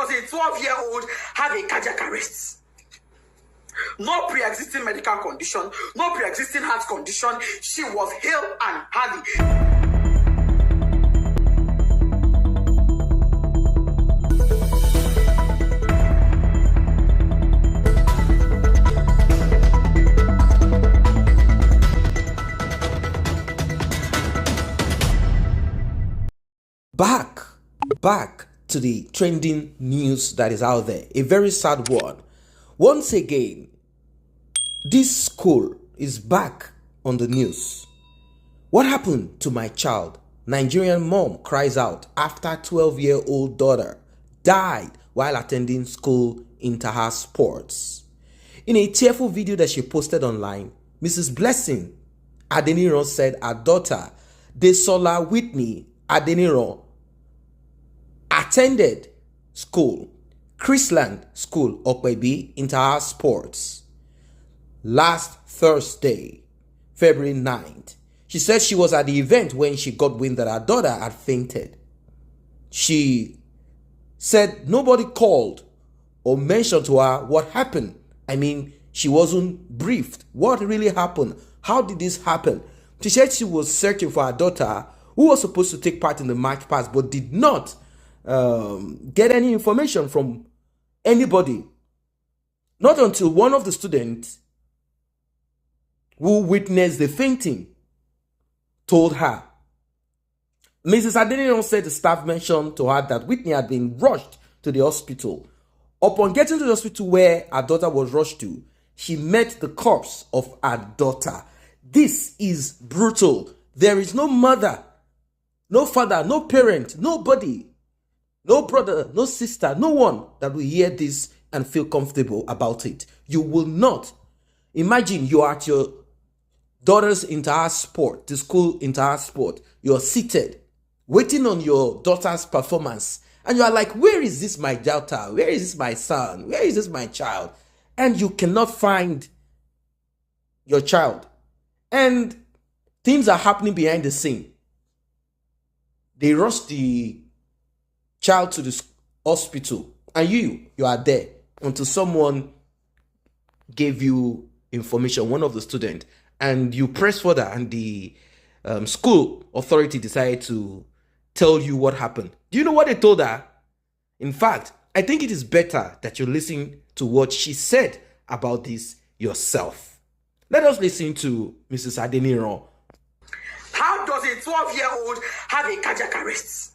does a 12-year-old have a cardiac arrest? No pre-existing medical condition, no pre-existing heart condition. She was hale and healthy. Back to the trending news that is out there. A very sad one. Once again, this school is back on the news. What happened to my child? Nigerian mom cries out after 12-year-old daughter died while attending school inter-house sports. In a tearful video that she posted online, Mrs. Blessing Adeniran said her daughter, Desola Whitney Adeniran, attended school, Chrisland School, Okwebi, inter-house sports, last Thursday, February 9th. She said she was at the event when she got wind that her daughter had fainted. She said nobody called or mentioned to her what happened. I mean, she wasn't briefed. What really happened? How did this happen? She said she was searching for her daughter who was supposed to take part in the march past but did not get any information from anybody. Not until one of the students who witnessed the fainting told her. Mrs. Adeniran said the staff mentioned to her that Whitney had been rushed to the hospital. Upon getting to the hospital where her daughter was rushed to, she met the corpse of her daughter. This is brutal. There is no mother, no father, no parent, nobody, no brother, no sister, no one that will hear this and feel comfortable about it. You will not. Imagine you are at your daughter's inter-house sport, the school inter-house sport. You're seated, waiting on your daughter's performance. And you are like, where is this my daughter? Where is this my son? Where is this my child? And you cannot find your child. And things are happening behind the scene. They rush the child to the hospital, and you are there until someone gave you information, one of the students, and you press further, and the school authority decided to tell you what happened. Do you know what they told her? In fact, I think it is better that you listen to what she said about this yourself. Let us listen to Mrs. Adeniran. How does a 12-year-old have a cardiac arrest?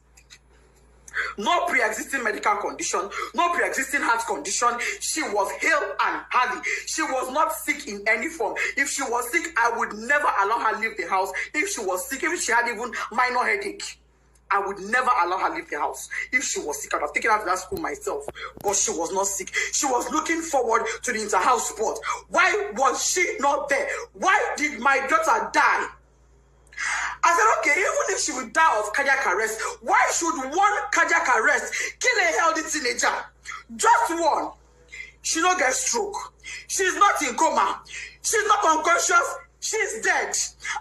No pre-existing medical condition, no pre-existing heart condition. She was hale and healthy. She was not sick in any form. If she was sick, I would never allow her leave the house. If she was sick, if she had even minor headache, I would never allow her leave the house. If she was sick, I would have taken her to that school myself. But she was not sick. She was looking forward to the inter-house sport. Why was she not there? Why did my daughter die? I said, okay, even if she would die of cardiac arrest, why should one cardiac arrest kill a healthy teenager? Just one. She don't get stroke. She's not in coma. She's not unconscious. She's dead.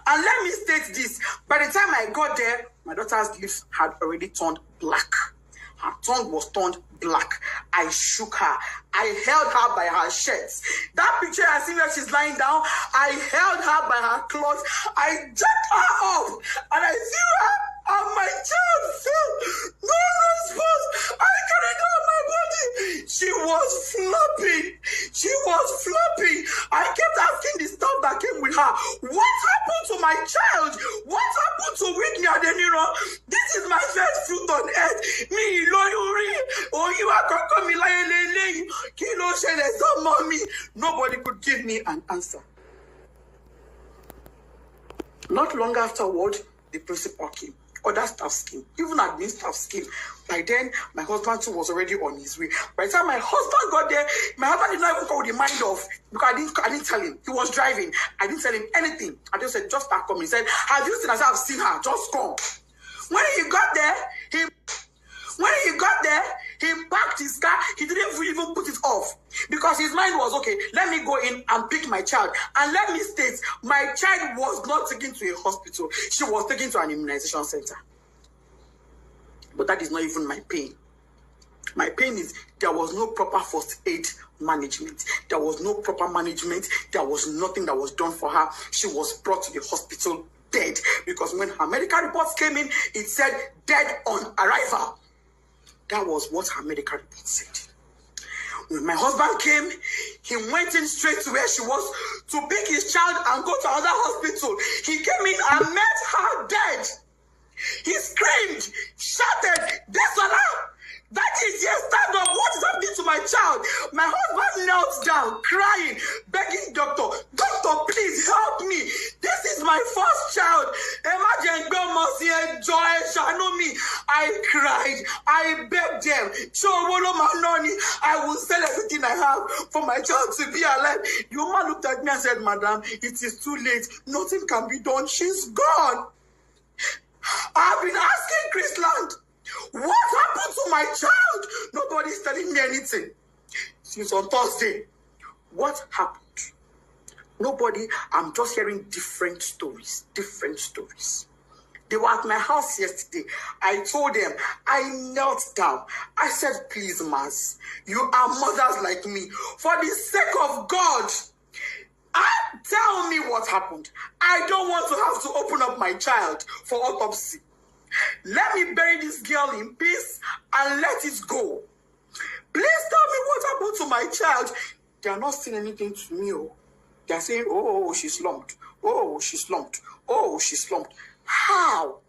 And let me state this. By the time I got there, my daughter's lips had already turned black. Her tongue was turned black. I shook her. I held her by her shirts. That picture I see where she's lying down, I held her by her clothes. I jerked her up and I threw her and my child fell. No response. I carried her on my body. She was flopping. She was flopping. I kept asking the staff that came with her, what happened to my child? What happened to Whitney Adeniran? This is my first fruit on earth. Me, Loyuri, oh, you are going to come in Kilo Shele, mommy. Nobody could give me an answer. Not long afterward, the principal came. Other staff came, even admin staff came. By then, my husband too was already on his way. By the time my husband got there, my husband did not even go with the mind of, because I didn't tell him. He was driving. I didn't tell him anything. I just said, just start coming. He said, have you seen her? I said, I've seen her. Just come. When he got there, he parked his car. He didn't even put it off because his mind was, okay, let me go in and pick my child. And let me state, my child was not taken to a hospital. She was taken to an immunization center. But that is not even my pain. My pain is there was no proper first aid management. There was no proper management. There was nothing that was done for her. She was brought to the hospital dead because when her medical reports came in, it said dead on arrival. That was what her medical report said. When my husband came, he went in straight to where she was to pick his child and go to another hospital. He came in and met her dead. He screamed, shouted, "Desola! That is, yes, stand up. What is happening to my child?" My husband knelt down, crying, begging doctor, please help me. This is my first child. Imagine God must hear joy, shadow me. I cried. I begged them. I will sell everything I have for my child to be alive. The woman looked at me and said, "Madam, it is too late. Nothing can be done. She's gone." I've been asking Chrisland, what happened to my child? Nobody's telling me anything. Since on Thursday, what happened? Nobody. I'm just hearing different stories. They were at my house yesterday. I told them, I knelt down. I said, "Please, Mas, you are mothers like me. For the sake of God, tell me what happened. I don't want to have to open up my child for autopsy. Let me bury this girl in peace and let it go. Please tell me what happened to my child." They are not saying anything to me. They are saying, "Oh, she's slumped. Oh, she's slumped. Oh, she's slumped." How?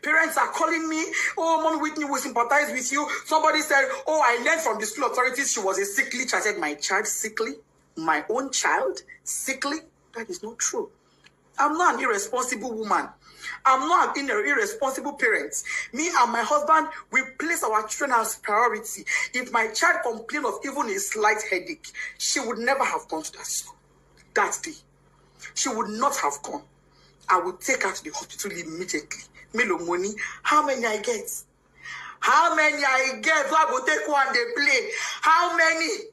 Parents are calling me, "Oh, Mom Whitney, we sympathize with you." Somebody said, "Oh, I learned from the school authorities she was a sickly child." I said, "My child sickly? My own child sickly?" That is not true. I'm not an irresponsible woman. I'm not an irresponsible parent. Me and my husband, we place our children as priority. If my child complained of even a slight headache, she would never have gone to that school. That day, she would not have gone. I would take her to the hospital immediately. Melo money. How many I get? So I will take one, they play. How many?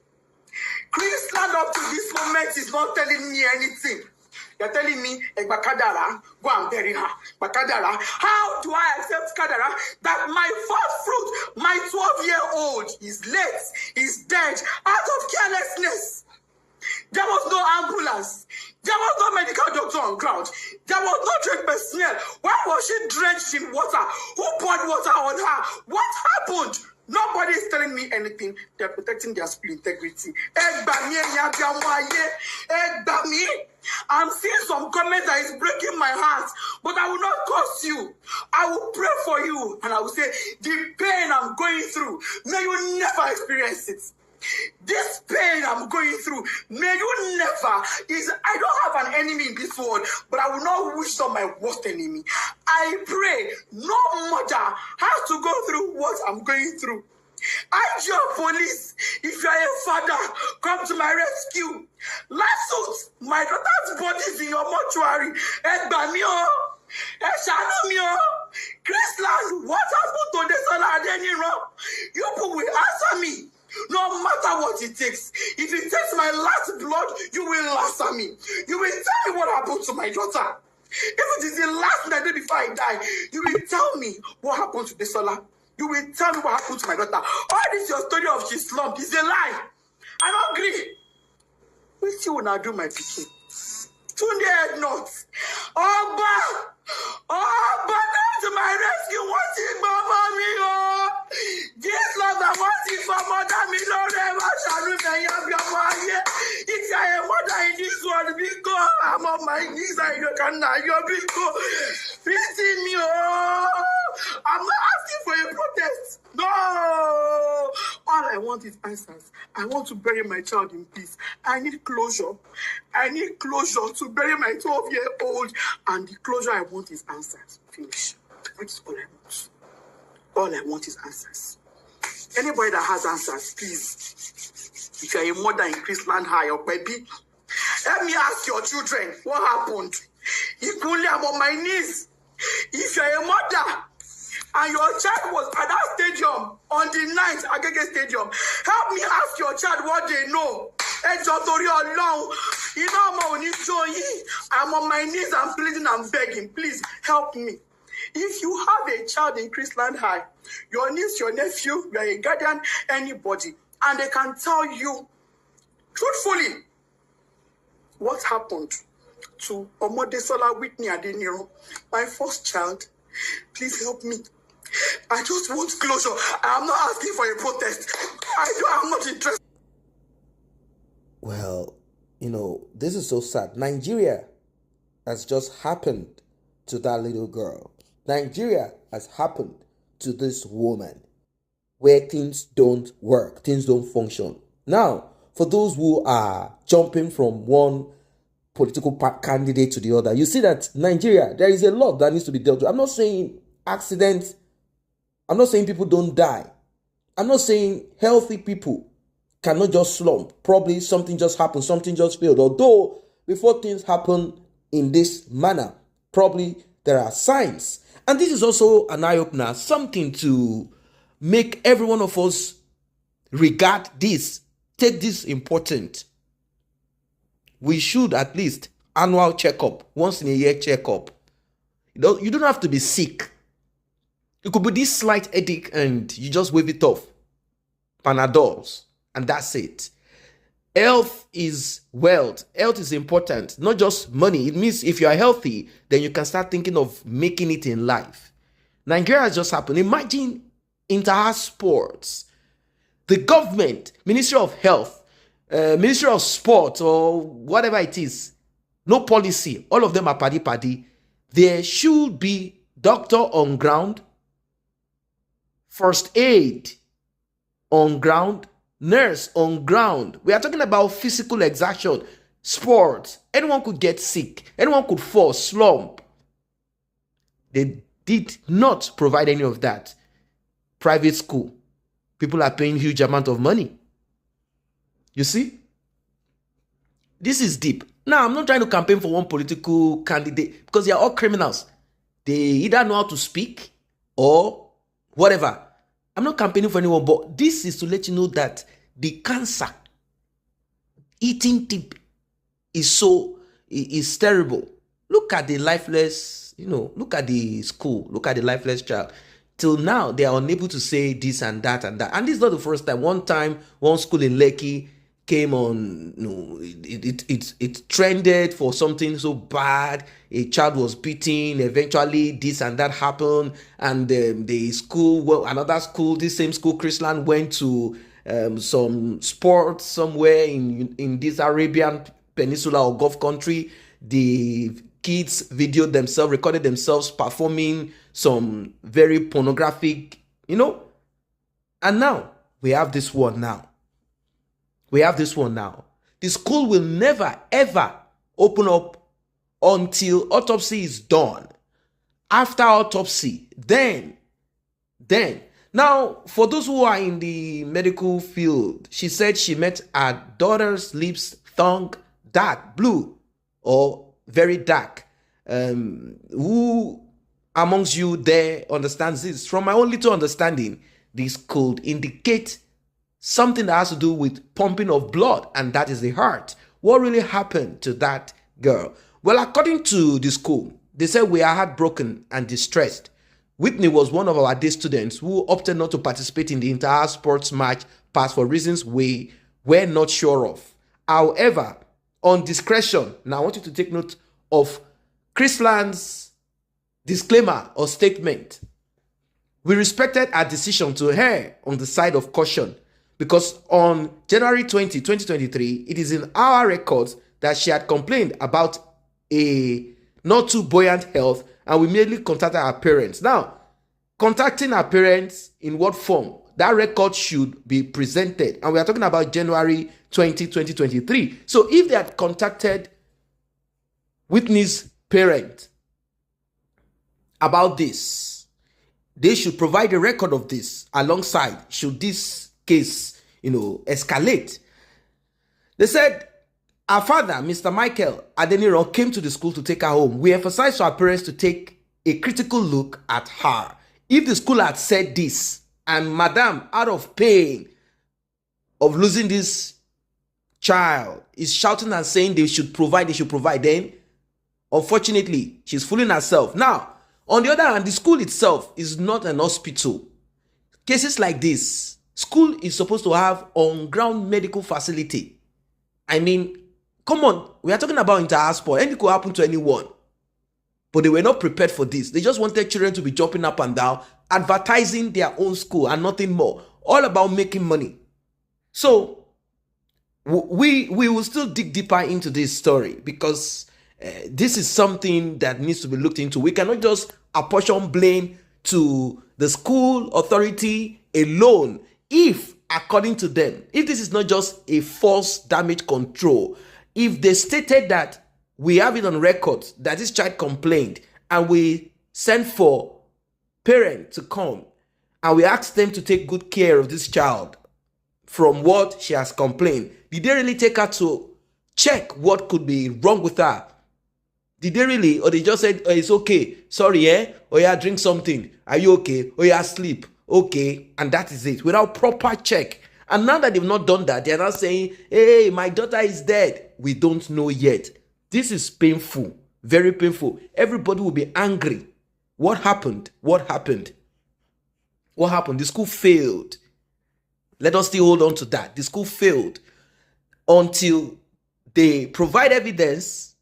Chrisland up to this moment is not telling me anything. They're telling me, Bakadara, go and bury her. Bakadara. How do I accept Kadara that my first fruit, my 12-year-old, is late, is dead, out of carelessness? There was no ambulance. There was no medical doctor on ground. There was no trained personnel. Why was she drenched in water? Who poured water on her? What happened? Nobody is telling me anything. They're protecting their school integrity. I'm seeing some comments that is breaking my heart, but I will not curse you. I will pray for you, and I will say, the pain I'm going through, may you never experience it. This pain I'm going through, may you never. I don't have an enemy in this world, but I will not wish on my worst enemy. I pray no mother has to go through what I'm going through. IGO police, if you are a father, come to my rescue. Last my daughter's body is in your mortuary. Chrisland, what happened to the son? You people will answer me. No matter what it takes. If it takes my last blood, you will answer me. You will tell me what happened to my daughter. If it is the last night before I die, you will tell me what happened to Desola. You will tell me what happened to my daughter. All this your story of she's slumped is a lie. I don't agree. What you will now do, my picking? Tunde head nuts. Oba, come to my rescue. What's it, Mama Mio? This love that wants it for Mother Milo, never shall remain your. If you are a mother in this world, big go. I'm on my knees, I can now. You're big go. Pity me, I'm not asking for a protest. No. All I want is answers. I want to bury my child in peace. I need closure. I need closure to bury my 12-year-old. And the closure I want is answers. Finish. That's all I want. All I want is answers. Anybody that has answers, please. If you're a mother in Chrisland High or baby, let me ask your children what happened. Equally, I'm on my knees. If you're a mother and your child was at that stadium on the 9th, Agege Stadium, help me ask your child what they know. I'm on my knees, I'm pleading, I'm begging. Please help me. If you have a child in Chrisland High, your niece, your nephew, you are a guardian, anybody, and they can tell you truthfully what happened to Omodesola Whitney Adeniro, my first child, please help me. I just want closure. I am not asking for a protest. I'm not interested. Well, this is so sad. Nigeria has just happened to that little girl. Nigeria has happened to this woman where things don't work, things don't function. Now, for those who are jumping from one political candidate to the other, you see that Nigeria, there is a lot that needs to be dealt with. I'm not saying accidents. I'm not saying people don't die. I'm not saying healthy people cannot just slump. Probably something just happened, something just failed. Although, before things happen in this manner, probably there are signs. And this is also an eye-opener, something to make every one of us regard this, take this important. We should at least annual checkup, once in a year checkup. You don't have to be sick. It could be this slight headache and you just wave it off. Panadols, and that's it. Health is wealth. Health is important, not just money. It means if you are healthy, then you can start thinking of making it in life. Nigeria has just happened. Imagine inter-house sports. The government, Ministry of Health, Ministry of Sport, or whatever it is, no policy. All of them are paddy. There should be doctor on ground, first aid on ground, nurse on ground. We are talking about physical exertion, sports. Anyone could get sick. Anyone could fall, slump. They did not provide any of that. Private school. People are paying huge amount of money. You see? This is deep. Now, I'm not trying to campaign for one political candidate because they are all criminals. They either know how to speak or whatever. I'm not campaigning for anyone, but this is to let you know that the cancer eating tip is terrible. Look at the lifeless, look at the school, look at the lifeless child. Till now, they are unable to say this and that and that. And this is not the first time. One time, one school in Lekki came on, it trended for something so bad. A child was beaten. Eventually, this and that happened. And the school, another school, this same school, Chrisland, went to some sports somewhere in this Arabian Peninsula or Gulf country. The kids videoed themselves, recorded themselves performing some very pornographic, And now, we have this one now. The school will never, ever open up until autopsy is done. After autopsy, then. Now, for those who are in the medical field, she said she met her daughter's lips, tongue, dark blue or very dark. Who amongst you there understands this? From my own little understanding, this could indicate something that has to do with pumping of blood, and that is the heart. What really happened to that girl? Well, according to the school, they said we are heartbroken and distressed. Whitney was one of our day students who opted not to participate in the entire sports match pass for reasons we were not sure of. However, on discretion, now I want you to take note of Chrisland's disclaimer or statement. We respected our decision to err on the side of caution because on January 20, 2023, it is in our records that she had complained about a not too buoyant health, and we immediately contacted our parents. Now, contacting our parents in what form? That record should be presented, and we are talking about January 20, 2023. So if they had contacted Whitney's parent about this, they should provide a record of this alongside should this case, escalate. They said, our father, Mr. Michael Adeniro, came to the school to take her home. We emphasized to our parents to take a critical look at her. If the school had said this, and Madam, out of pain of losing this child, is shouting and saying they should provide, then unfortunately, she's fooling herself. Now, On the other hand, the school itself is not an hospital. Cases like this, school is supposed to have on-ground medical facility. I mean, come on, we are talking about inter-house sport. Anything could happen to anyone. But they were not prepared for this. They just wanted children to be jumping up and down, advertising their own school and nothing more. All about making money. So, we will still dig deeper into this story because this is something that needs to be looked into. We cannot just apportion blame to the school authority alone if, according to them, if this is not just a false damage control, if they stated that we have it on record that this child complained and we sent for parents to come and we asked them to take good care of this child from what she has complained, did they really take her to check what could be wrong with her? Did they really? Or they just said, oh, it's okay. Sorry, Oh yeah, drink something. Are you okay? Oh yeah, sleep. Okay. And that is it. Without proper check. And now that they've not done that, they're not saying, hey, my daughter is dead. We don't know yet. This is painful. Very painful. Everybody will be angry. What happened? What happened? What happened? The school failed. Let us still hold on to that. The school failed until they provide evidence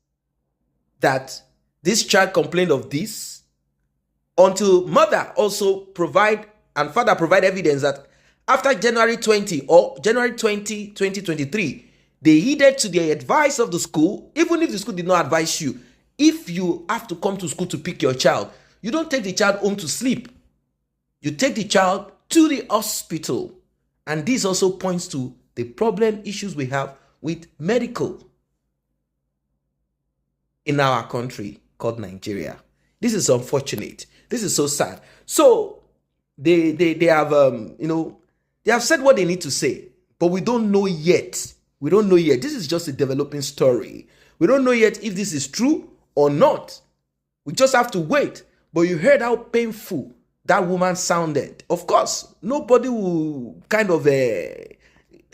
that this child complained of this, until mother also provide and father provide evidence that after January 20 or January 20, 2023, they heeded to the advice of the school. Even if the school did not advise you, if you have to come to school to pick your child, you don't take the child home to sleep. You take the child to the hospital. And this also points to the problem issues we have with medical in our country called Nigeria. This is unfortunate. This is so sad. So they have they have said what they need to say, but we don't know yet. We don't know yet. This is just a developing story. We don't know yet if this is true or not. We just have to wait. But you heard how painful that woman sounded. Of course, nobody will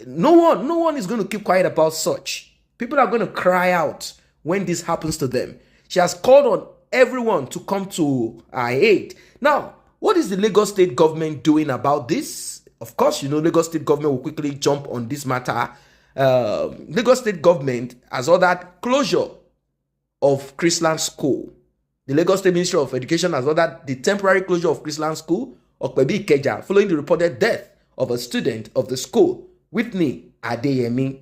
no one is going to keep quiet about such. People are going to cry out when this happens to them. She has called on everyone to come to her aid. Now, what is the Lagos State government doing about this? Of course, Lagos State government will quickly jump on this matter. Lagos State government has ordered closure of Chrisland School. The Lagos State Ministry of Education has ordered the temporary closure of Chrisland School, R.I.P, following the reported death of a student of the school, Whitney Adeyemi.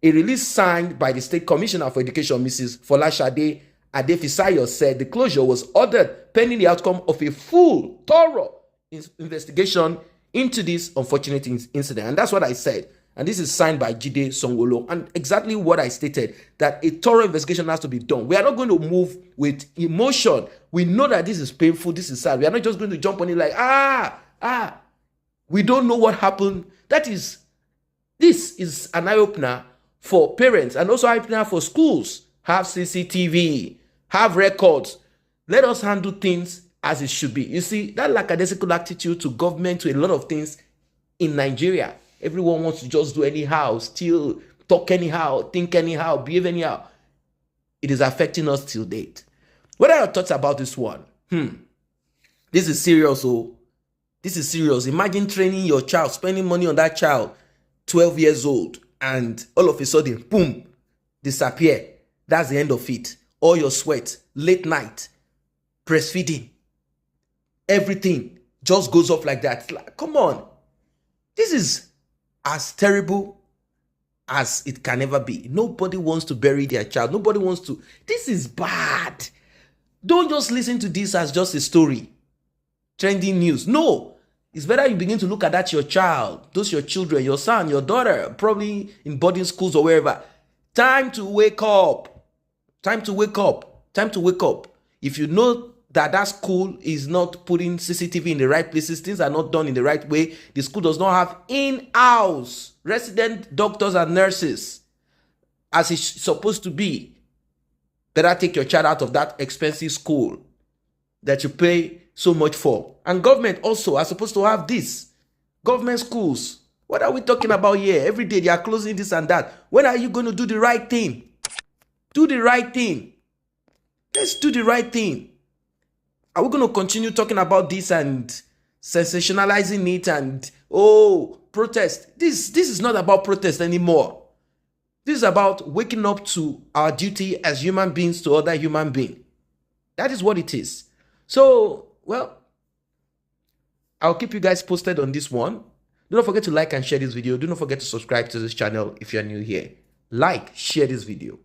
A release signed by the State Commissioner for Education, Mrs. Folashade Adefisayo, said the closure was ordered pending the outcome of a full, thorough investigation into this unfortunate incident. And that's what I said. And this is signed by Jide Songolo. And exactly what I stated, that a thorough investigation has to be done. We are not going to move with emotion. We know that this is painful, this is sad. We are not just going to jump on it like, we don't know what happened. This is an eye-opener for parents and also eye-opener for schools. Have CCTV, have records. Let us handle things as it should be. You see, that lackadaisical attitude to government, to a lot of things in Nigeria. Everyone wants to just do anyhow, steal, talk anyhow, think anyhow, behave anyhow. It is affecting us till date. What are your thoughts about this one? This is serious, This is serious. Imagine training your child, spending money on that child, 12 years old, and all of a sudden, boom, disappear. That's the end of it. All your sweat, late night, breastfeeding, everything just goes off like that. Like, come on. This is as terrible as it can ever be. Nobody wants to bury their child. Nobody wants to. This is bad. Don't just listen to this as just a story. Trending news. No. It's better you begin to look at that your child, those your children, your son, your daughter, probably in boarding schools or wherever. Time to wake up. Time to wake up. Time to wake up. If you know that school is not putting CCTV in the right places, things are not done in the right way, the school does not have in-house resident doctors and nurses as it's supposed to be, better take your child out of that expensive school that you pay so much for. And government also are supposed to have this. Government schools. What are we talking about here? Every day they are closing this and that. When are you going to do the right thing? Do the right thing. Let's do the right thing. Are we going to continue talking about this and sensationalizing it and, oh, protest? This is not about protest anymore. This is about waking up to our duty as human beings to other human beings. That is what it is. So, well, I'll keep you guys posted on this one. Do not forget to like and share this video. Do not forget to subscribe to this channel if you're new here. Like, share this video.